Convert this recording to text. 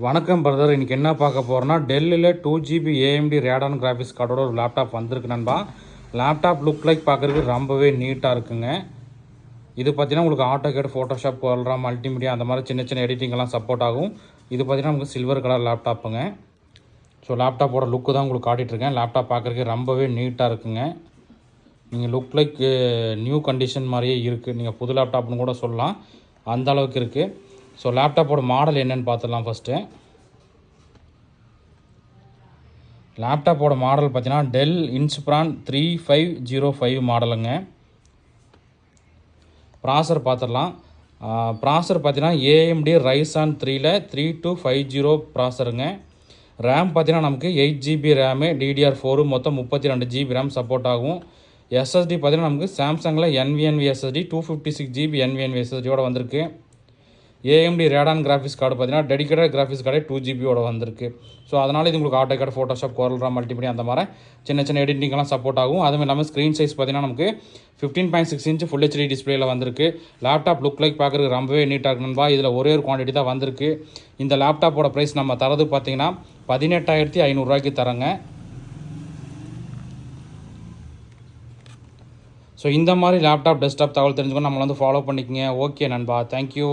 வணக்கம் பிரதர். இன்றைக்கி என்ன பார்க்க போகிறோன்னா, டெல்லியில் 2GB AMD ரேடான் கிராஃபிக்ஸ் கார்டோட ஒரு லேப்டாப் வந்திருக்கு நண்பா. லேப்டாப் லுக் லைக் பார்க்குறதுக்கு ரொம்பவே நீட்டாக இருக்குங்க. இது பார்த்தீங்கன்னா உங்களுக்கு ஆட்டோகேட், ஃபோட்டோஷாப், கோல்ரா, மல்டிமீடியா அந்த மாதிரி சின்ன சின்ன எடிட்டிங்கெல்லாம் சப்போர்ட் ஆகும். இது பார்த்தீங்கன்னா நமக்கு சில்வர் கலர் லேப்டாப்புங்க. ஸோ லேப்டாப்போட லுக்கு தான் உங்களுக்கு காட்டிகிட்ருக்கேன். லேப்டாப் பார்க்குறதுக்கு ரொம்பவே நீட்டாக இருக்குங்க. நீங்கள் லுக் லைக் நியூ கண்டிஷன் மாதிரியே இருக்குது. நீங்கள் புது லேப்டாப்னு கூட சொல்லலாம், அந்த அளவுக்கு இருக்குது. ஸோ லேப்டாப்போட மாடல் என்னென்னு பார்த்துடலாம். ஃபஸ்ட்டு லேப்டாப்போட மாடல் பார்த்தீங்கன்னா டெல் இன்ஸ்பிரான் 3505 மாடலுங்க. ப்ராசர் பார்த்துடலாம். ப்ராசர் பார்த்தீங்கன்னா AMD Ryzen 3ல் 3250 ப்ராசருங்க. ரேம் பார்த்தீங்கன்னா நமக்கு 8GB ரேமு, DDR4 மொத்தம் 32GB ரேம் சப்போர்ட் ஆகும். SSD பார்த்தீங்கன்னா நமக்கு சாம்சங்கில் NVMe SSD 256GB NVMe SSDயோட வந்திருக்கு. AMD ரேடான் கிராஃபிக்ஸ் கார்டு பார்த்தீங்கன்னா டெடிக்கேட்டட் கிராஃபிக்ஸ் கார்டே 2GBயோட வந்திருக்கு. ஸோ அதனால் இது உங்களுக்கு ஆட்டோகேட், ஃபோட்டோஷாப், கோல்ரா, மல்டிமீடியா அந்த மாதிரி சின்ன சின்ன எடிட்டிங்கெல்லாம் சப்போர்ட் ஆகும். அதுவும் இல்லாமல் ஸ்க்ரீன் சைஸ் பார்த்தீங்கன்னா நமக்கு 15.6 இன்ச் ஃபுல் HD டிஸ்பிளேயில் வந்திருக்கு. லேப்டாப் லுக் லைக் பார்க்குறதுக்கு ரொம்பவே நீட்டாக இருக்குன்பா. இதில் ஒரே ஒரு குவான்டிட்டி தான் வந்திருக்கு. இந்த லேப்டாப்போட ப்ரைஸ் நம்ம தரது பார்த்தீங்கன்னா 18,500 தரங்க. ஸோ இந்த மாதிரி லேப்டாப், டெஸ்க்டாப் தகவல் தெரிஞ்சுக்கணும் நம்மளை ஃபாலோ பண்ணிக்கங்க. ஓகே நண்பா, தேங்க்யூ.